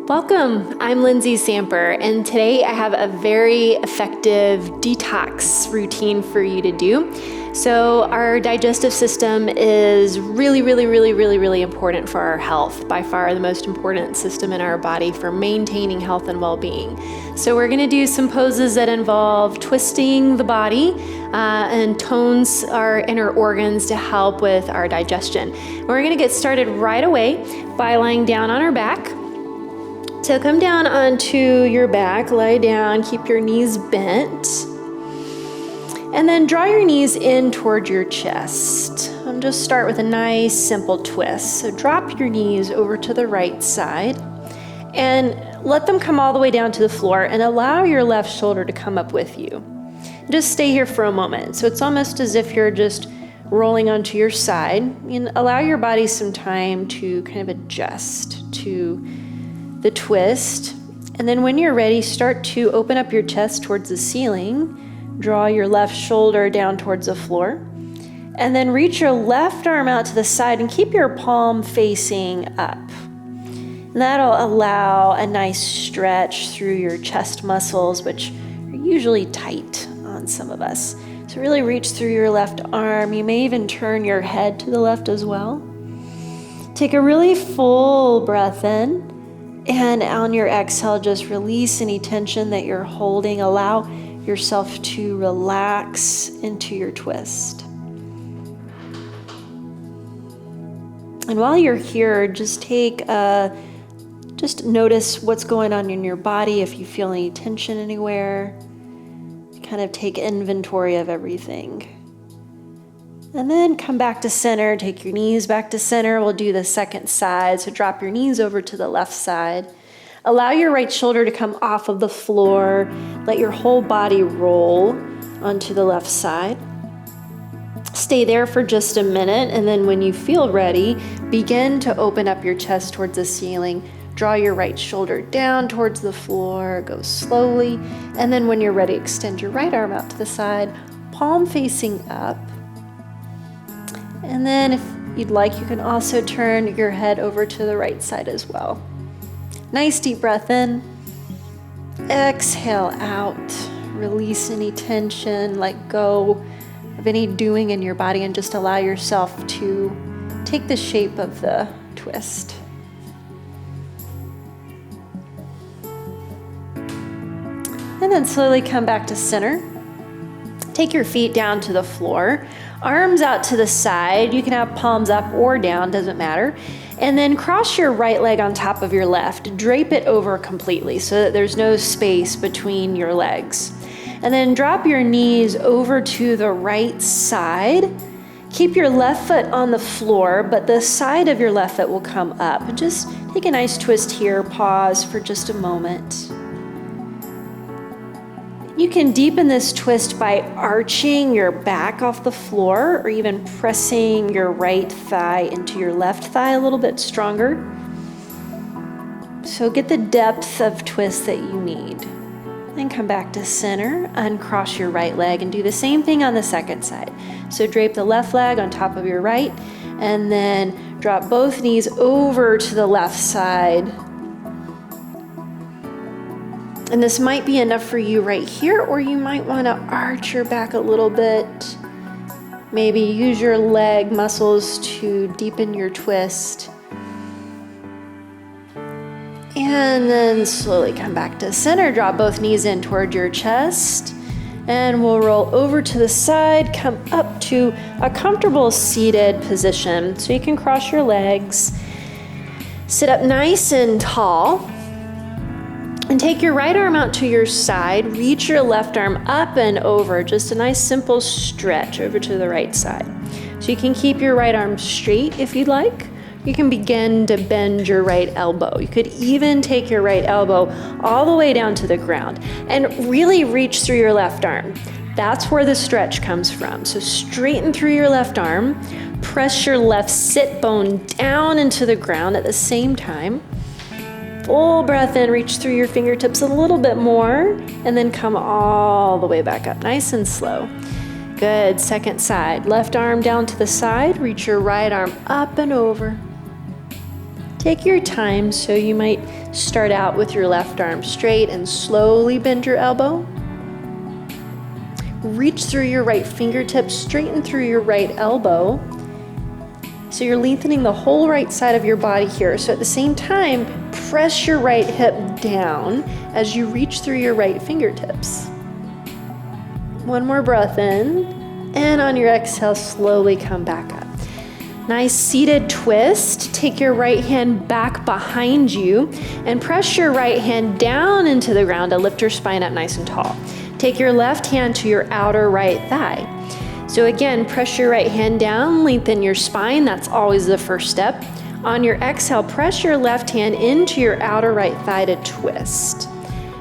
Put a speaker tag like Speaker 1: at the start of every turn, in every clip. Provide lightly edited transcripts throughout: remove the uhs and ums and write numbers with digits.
Speaker 1: Welcome, I'm Lindsey Samper, and today I have a very effective detox routine for you to do. So our digestive system is really important for our health, by far the most important system in our body for maintaining health and well-being. So we're gonna do some poses that involve twisting the body and tones our inner organs to help with our digestion. We're gonna get started right away by lying down on our back. So come down onto your back, lie down, keep your knees bent, and then draw your knees in toward your chest. And just start with a nice simple twist. So drop your knees over to the right side and let them come all the way down to the floor and allow your left shoulder to come up with you. Just stay here for a moment. So it's almost as if you're just rolling onto your side, and allow your body some time to kind of adjust to the twist. And then when you're ready, start to open up your chest towards the ceiling. Draw your left shoulder down towards the floor. And then reach your left arm out to the side and keep your palm facing up. And that'll allow a nice stretch through your chest muscles, which are usually tight on some of us. So really reach through your left arm. You may even turn your head to the left as well. Take a really full breath in. And on your exhale, just release any tension that you're holding. Allow yourself to relax into your twist. And while you're here, just notice what's going on in your body. If you feel any tension anywhere, kind of take inventory of everything. And then come back to center, take your knees back to center. We'll do the second side. So drop your knees over to the left side. Allow your right shoulder to come off of the floor. Let your whole body roll onto the left side. Stay there for just a minute, and then when you feel ready, begin to open up your chest towards the ceiling. Draw your right shoulder down towards the floor, go slowly, and then when you're ready, extend your right arm out to the side, palm facing up. And then if you'd like, you can also turn your head over to the right side as well. Nice deep breath in. Exhale out. Release any tension, let go of any doing in your body, and just allow yourself to take the shape of the twist. And then slowly come back to center. Take your feet down to the floor. Arms out to the side. You can have palms up or down, doesn't matter. And then cross your right leg on top of your left. Drape it over completely so that there's no space between your legs. And then drop your knees over to the right side. Keep your left foot on the floor, but the side of your left foot will come up. And just take a nice twist here. Pause for just a moment. You can deepen this twist by arching your back off the floor or even pressing your right thigh into your left thigh a little bit stronger. So get the depth of twist that you need. Then come back to center, uncross your right leg, and do the same thing on the second side. So drape the left leg on top of your right, and then drop both knees over to the left side. And this might be enough for you right here, or you might want to arch your back a little bit. Maybe use your leg muscles to deepen your twist. And then slowly come back to center. Drop both knees in toward your chest. And we'll roll over to the side, come up to a comfortable seated position. So you can cross your legs. Sit up nice and tall. And take your right arm out to your side, reach your left arm up and over, just a nice simple stretch over to the right side. So you can keep your right arm straight if you'd like. You can begin to bend your right elbow. You could even take your right elbow all the way down to the ground and really reach through your left arm. That's where the stretch comes from. So straighten through your left arm, press your left sit bone down into the ground at the same time. Full breath in, reach through your fingertips a little bit more, and then come all the way back up, nice and slow. Good, second side. Left arm down to the side, reach your right arm up and over. Take your time, so you might start out with your left arm straight and slowly bend your elbow. Reach through your right fingertips, straighten through your right elbow. So you're lengthening the whole right side of your body here. So at the same time, press your right hip down as you reach through your right fingertips. One more breath in, and on your exhale, slowly come back up. Nice seated twist. Take your right hand back behind you and press your right hand down into the ground to lift your spine up nice and tall. Take your left hand to your outer right thigh. So again, press your right hand down, lengthen your spine. That's always the first step. On your exhale, press your left hand into your outer right thigh to twist.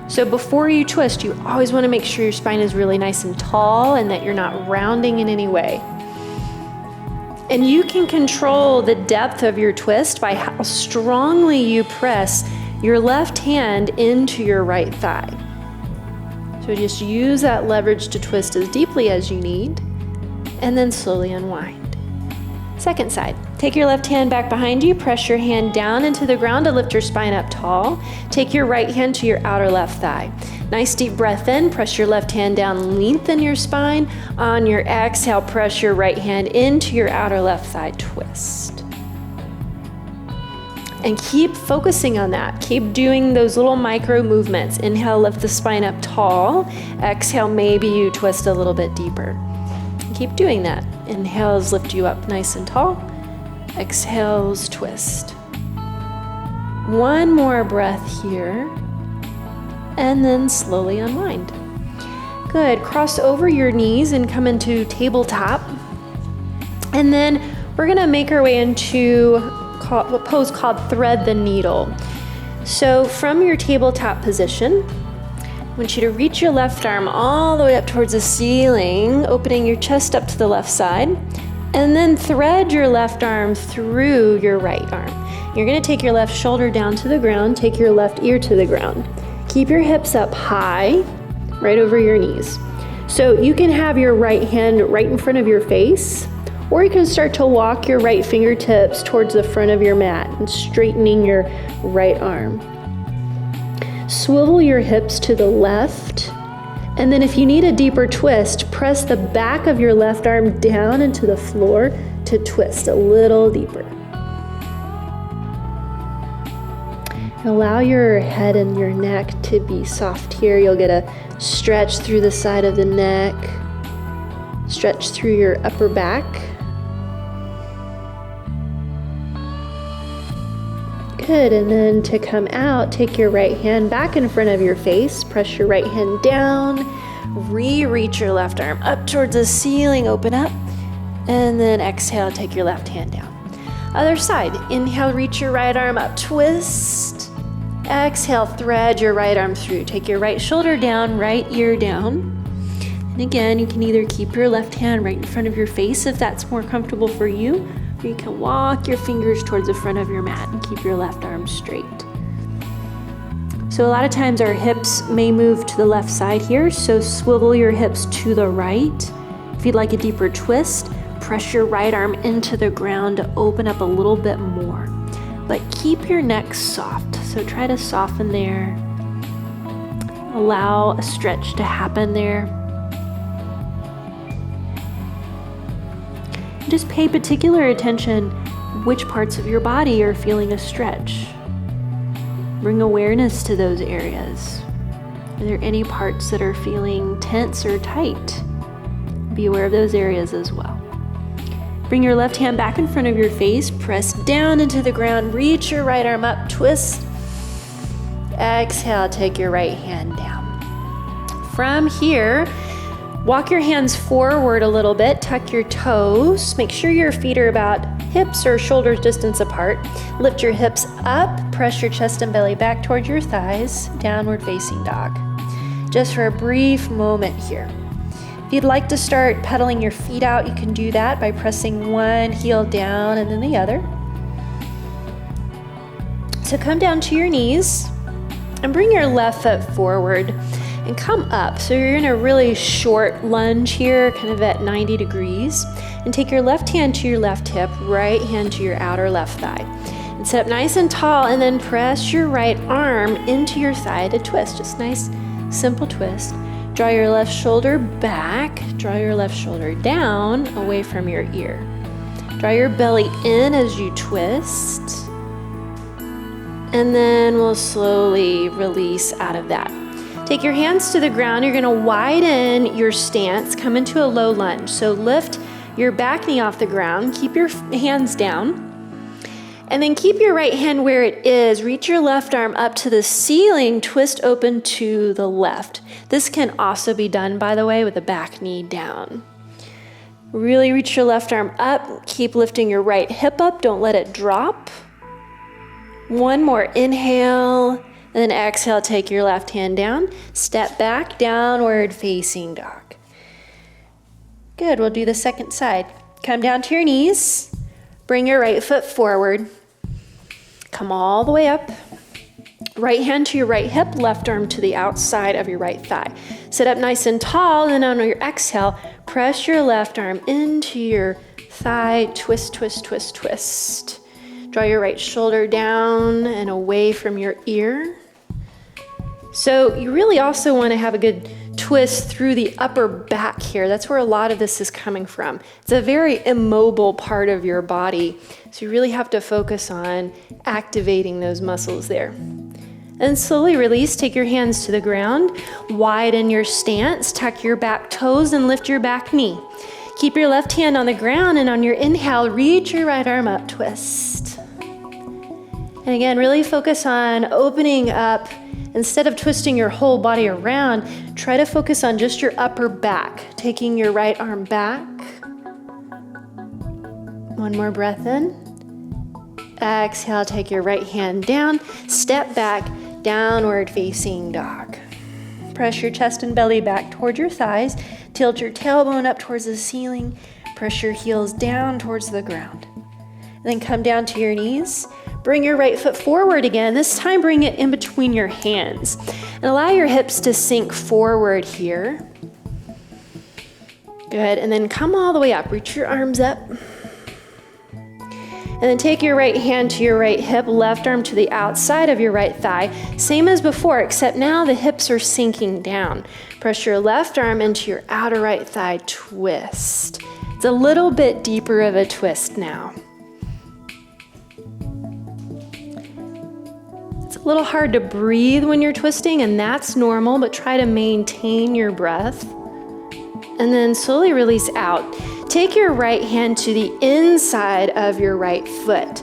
Speaker 1: So before you twist, you always want to make sure your spine is really nice and tall and that you're not rounding in any way. And you can control the depth of your twist by how strongly you press your left hand into your right thigh. So just use that leverage to twist as deeply as you need, and then slowly unwind. Second side, take your left hand back behind you, press your hand down into the ground to lift your spine up tall. Take your right hand to your outer left thigh. Nice deep breath in, press your left hand down, lengthen your spine. On your exhale, press your right hand into your outer left thigh, twist. And keep focusing on that. Keep doing those little micro movements. Inhale, lift the spine up tall. Exhale, maybe you twist a little bit deeper. Keep doing that. Inhales lift you up nice and tall. Exhales, twist. One more breath here. And then slowly unwind. Good. Cross over your knees and come into tabletop. And then we're going to make our way into a pose called thread the needle. So from your tabletop position, I want you to reach your left arm all the way up towards the ceiling, opening your chest up to the left side, and then thread your left arm through your right arm. You're going to take your left shoulder down to the ground, take your left ear to the ground. Keep your hips up high, right over your knees. So you can have your right hand right in front of your face, or you can start to walk your right fingertips towards the front of your mat and straightening your right arm. Swivel your hips to the left, and then if you need a deeper twist, press the back of your left arm down into the floor to twist a little deeper. Allow your head and your neck to be soft here. You'll get a stretch through the side of the neck, stretch through your upper back. Good, and then to come out, take your right hand back in front of your face, press your right hand down, reach your left arm up towards the ceiling, open up, and then exhale, take your left hand down. Other side, inhale, reach your right arm up, twist. Exhale, thread your right arm through. Take your right shoulder down, right ear down. And again, you can either keep your left hand right in front of your face if that's more comfortable for you, or you can walk your fingers towards the front of your mat and keep your left arm straight. So a lot of times our hips may move to the left side here, so swivel your hips to the right. If you'd like a deeper twist, press your right arm into the ground to open up a little bit more. But keep your neck soft, so try to soften there. Allow a stretch to happen there. Just pay particular attention which parts of your body are feeling a stretch. Bring awareness to those areas. Are there any parts that are feeling tense or tight? Be aware of those areas as well. Bring your left hand back in front of your face, press down into the ground, reach your right arm up, twist. Exhale, take your right hand down. From here, walk your hands forward a little bit, tuck your toes, make sure your feet are about hips or shoulders distance apart. Lift your hips up, press your chest and belly back towards your thighs, downward facing dog. Just for a brief moment here. If you'd like to start pedaling your feet out, you can do that by pressing one heel down and then the other. So come down to your knees and bring your left foot forward and come up. So you're in a really short lunge here, kind of at 90 degrees. And take your left hand to your left hip, right hand to your outer left thigh. And Sit up nice and tall, and then press your right arm into your thigh to twist. Just nice, simple twist. Draw your left shoulder back. Draw your left shoulder down, away from your ear. Draw your belly in as you twist. And then we'll slowly release out of that. Take your hands to the ground. You're gonna widen your stance, come into a low lunge. So lift your back knee off the ground, keep your hands down. And then keep your right hand where it is. Reach your left arm up to the ceiling, twist open to the left. This can also be done, by the way, with the back knee down. Really reach your left arm up. Keep lifting your right hip up. Don't let it drop. One more inhale, and then exhale, take your left hand down. Step back, downward facing dog. Good, we'll do the second side. Come down to your knees. Bring your right foot forward. Come all the way up. Right hand to your right hip, left arm to the outside of your right thigh. Sit up nice and tall, and on your exhale, press your left arm into your thigh. Twist, twist, twist, twist. Draw your right shoulder down and away from your ear. So you really also want to have a good twist through the upper back here. That's where a lot of this is coming from. It's a very immobile part of your body. So you really have to focus on activating those muscles there. And slowly release, take your hands to the ground, widen your stance, tuck your back toes and lift your back knee. Keep your left hand on the ground, and on your inhale, reach your right arm up, twist. And again, really focus on opening up. Instead of twisting your whole body around, try to focus on just your upper back, taking your right arm back. One more breath in. Exhale, take your right hand down, step back, downward facing dog. Press your chest and belly back toward your thighs, tilt your tailbone up towards the ceiling, press your heels down towards the ground. And then come down to your knees. Bring your right foot forward again. This time bring it in between your hands. And allow your hips to sink forward here. Good, and then come all the way up. Reach your arms up. And then take your right hand to your right hip, left arm to the outside of your right thigh. Same as before, except now the hips are sinking down. Press your left arm into your outer right thigh, twist. It's a little bit deeper of a twist now. It's a little hard to breathe when you're twisting, and that's normal, but try to maintain your breath. And then slowly release out. Take your right hand to the inside of your right foot.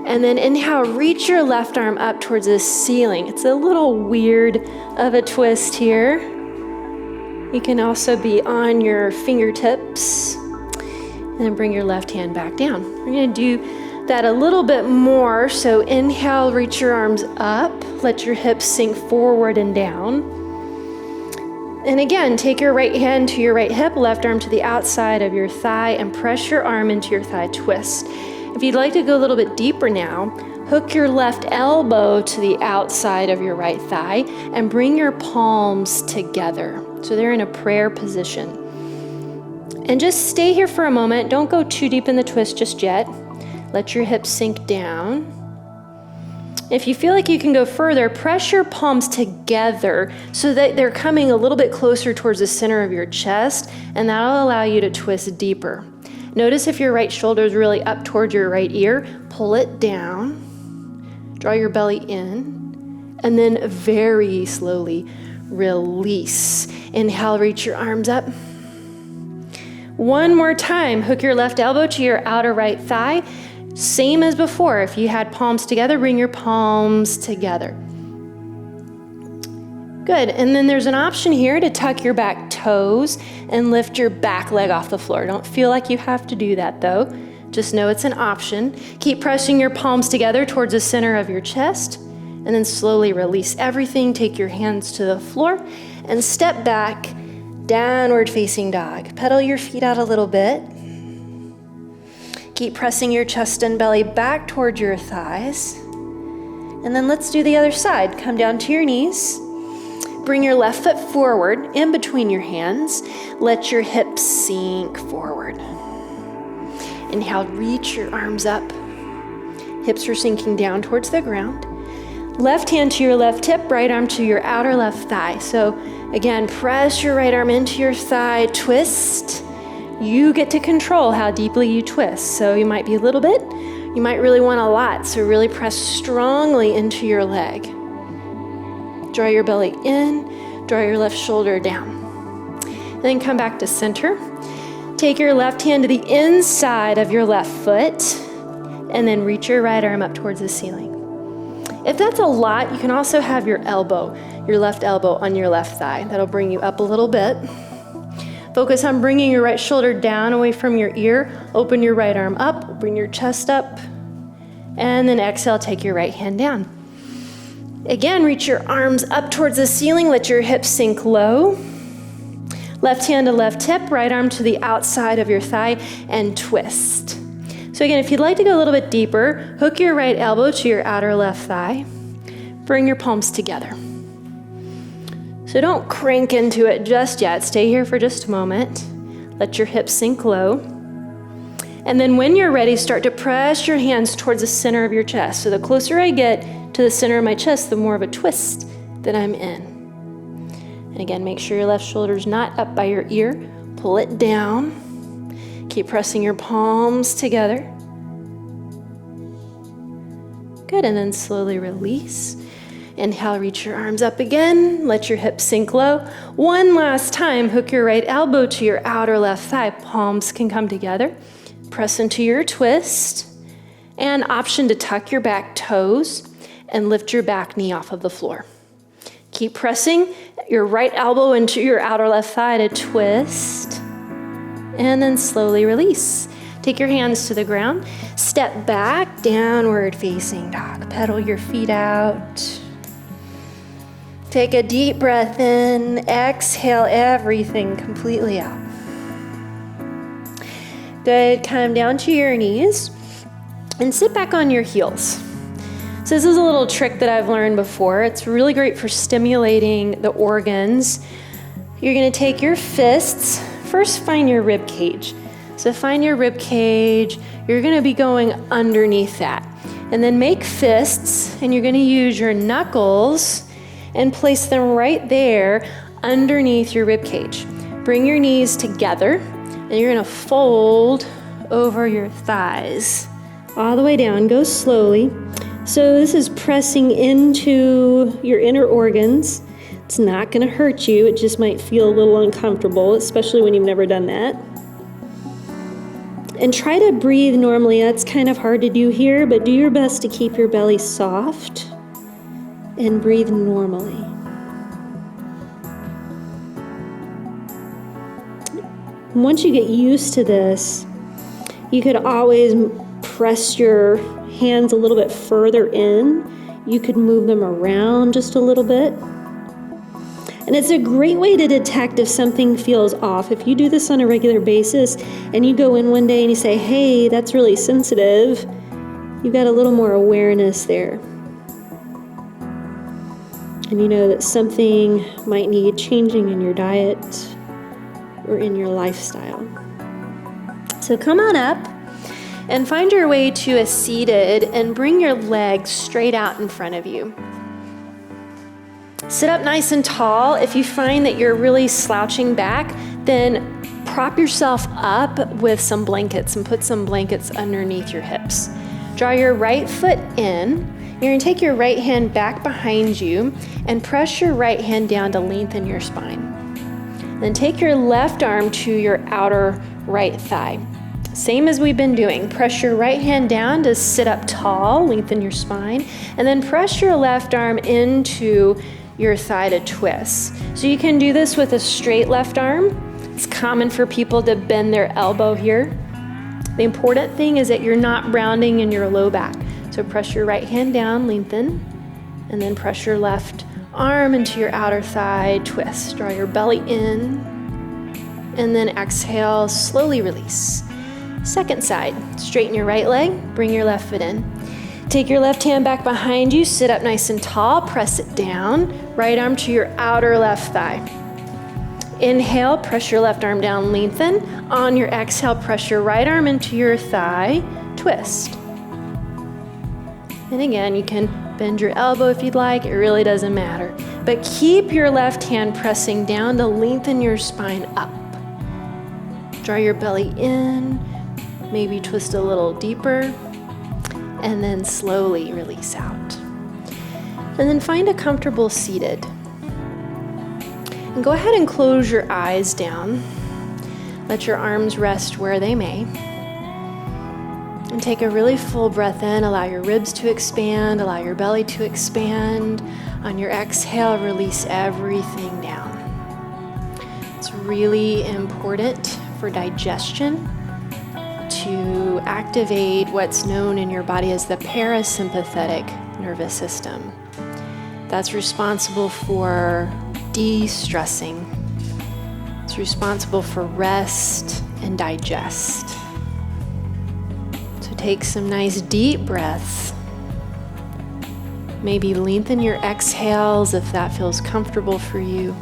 Speaker 1: And then inhale, reach your left arm up towards the ceiling. It's a little weird of a twist here. You can also be on your fingertips. And then bring your left hand back down. We're going to do that a little bit more. So inhale, reach your arms up. Let your hips sink forward and down. And again, take your right hand to your right hip, left arm to the outside of your thigh, and press your arm into your thigh twist. If you'd like to go a little bit deeper now, hook your left elbow to the outside of your right thigh and bring your palms together. So they're in a prayer position. And just stay here for a moment. Don't go too deep in the twist just yet. Let your hips sink down. If you feel like you can go further, press your palms together so that they're coming a little bit closer towards the center of your chest, and that'll allow you to twist deeper. Notice if your right shoulder is really up towards your right ear, pull it down, draw your belly in, and then very slowly release. Inhale, reach your arms up. One more time, hook your left elbow to your outer right thigh. Same as before. If you had palms together, bring your palms together. Good. And then there's an option here to tuck your back toes and lift your back leg off the floor. Don't feel like you have to do that though. Just know it's an option. Keep pressing your palms together towards the center of your chest, and then slowly release everything. Take your hands to the floor and step back, downward facing dog. Pedal your feet out a little bit. Keep pressing your chest and belly back towards your thighs. And then let's do the other side. Come down to your knees. Bring your left foot forward in between your hands. Let your hips sink forward. Inhale, reach your arms up. Hips are sinking down towards the ground. Left hand to your left hip, right arm to your outer left thigh. So again, press your right arm into your thigh, twist. You get to control how deeply you twist. So you might be a little bit, you might really want a lot. So really press strongly into your leg. Draw your belly in, draw your left shoulder down. Then come back to center. Take your left hand to the inside of your left foot, and then reach your right arm up towards the ceiling. If that's a lot, you can also have your elbow, your left elbow on your left thigh. That'll bring you up a little bit. Focus on bringing your right shoulder down away from your ear. Open your right arm up, bring your chest up, and then exhale, take your right hand down. Again, reach your arms up towards the ceiling, let your hips sink low. Left hand to left hip, right arm to the outside of your thigh, and twist. So again, if you'd like to go a little bit deeper, hook your right elbow to your outer left thigh. Bring your palms together. So don't crank into it just yet. Stay here for just a moment. Let your hips sink low. And then when you're ready, start to press your hands towards the center of your chest. So the closer I get to the center of my chest, the more of a twist that I'm in. And again, make sure your left shoulder's not up by your ear. Pull it down. Keep pressing your palms together. Good, and then slowly release. Inhale, reach your arms up again. Let your hips sink low. One last time, hook your right elbow to your outer left thigh. Palms can come together. Press into your twist. And option to tuck your back toes and lift your back knee off of the floor. Keep pressing your right elbow into your outer left thigh to twist. And then slowly release. Take your hands to the ground. Step back, downward facing dog. Pedal your feet out. Take a deep breath in. Exhale everything completely out. Good, come down to your knees and sit back on your heels. So this is a little trick that I've learned before. It's really great for stimulating the organs. You're gonna take your fists. First, find your rib cage. So find your rib cage. You're gonna be going underneath that. And then make fists, and you're gonna use your knuckles and place them right there underneath your rib cage. Bring your knees together, and you're gonna fold over your thighs. All the way down, go slowly. So this is pressing into your inner organs. It's not gonna hurt you, it just might feel a little uncomfortable, especially when you've never done that. And try to breathe normally. That's kind of hard to do here, but do your best to keep your belly soft and breathe normally. Once you get used to this, you could always press your hands a little bit further in. You could move them around just a little bit. And it's a great way to detect if something feels off. If you do this on a regular basis and you go in one day and you say, hey, that's really sensitive, you've got a little more awareness there. And you know that something might need changing in your diet or in your lifestyle. So come on up and find your way to a seated and bring your legs straight out in front of you. Sit up nice and tall. If you find that you're really slouching back, then prop yourself up with some blankets and put some blankets underneath your hips. Draw your right foot in. You're gonna take your right hand back behind you and press your right hand down to lengthen your spine. Then take your left arm to your outer right thigh. Same as we've been doing. Press your right hand down to sit up tall, lengthen your spine, and then press your left arm into your thigh to twist. So you can do this with a straight left arm. It's common for people to bend their elbow here. The important thing is that you're not rounding in your low back. So press your right hand down, lengthen, and then press your left arm into your outer thigh, twist. Draw your belly in, and then exhale, slowly release. Second side, straighten your right leg, bring your left foot in. Take your left hand back behind you, sit up nice and tall, press it down, right arm to your outer left thigh. Inhale, press your left arm down, lengthen. On your exhale, press your right arm into your thigh, twist. And again, you can bend your elbow if you'd like, it really doesn't matter. But keep your left hand pressing down to lengthen your spine up. Draw your belly in, maybe twist a little deeper, and then slowly release out. And then find a comfortable seated. And go ahead and close your eyes down. Let your arms rest where they may. And take a really full breath in. Allow your ribs to expand. Allow your belly to expand. On your exhale, release everything down. It's really important for digestion to activate what's known in your body as the parasympathetic nervous system. That's responsible for de-stressing. It's responsible for rest and digest. So take some nice deep breaths. Maybe lengthen your exhales if that feels comfortable for you.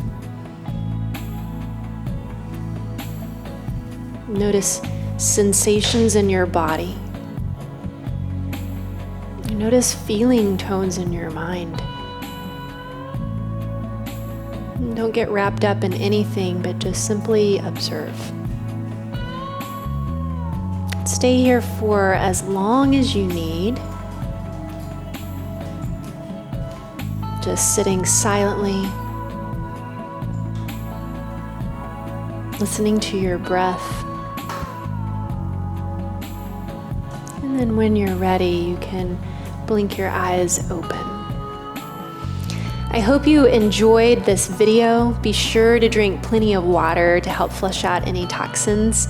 Speaker 1: Notice sensations in your body. Notice feeling tones in your mind. Don't get wrapped up in anything, but just simply observe. Stay here for as long as you need. Just sitting silently, listening to your breath. And then when you're ready, you can blink your eyes open. I hope you enjoyed this video. Be sure to drink plenty of water to help flush out any toxins.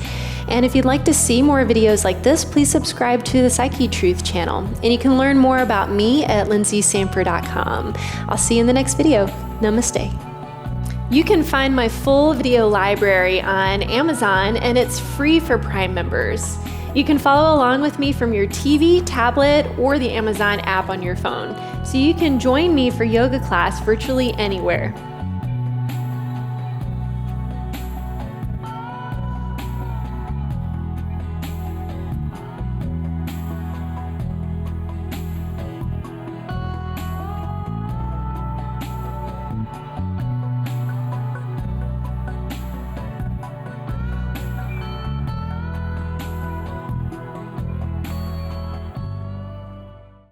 Speaker 1: And if you'd like to see more videos like this, please subscribe to the Psychetruth channel. And you can learn more about me at lindseysamper.com. I'll see you in the next video. Namaste. You can find my full video library on Amazon, and it's free for Prime members. You can follow along with me from your TV, tablet, or the Amazon app on your phone, so you can join me for yoga class virtually anywhere.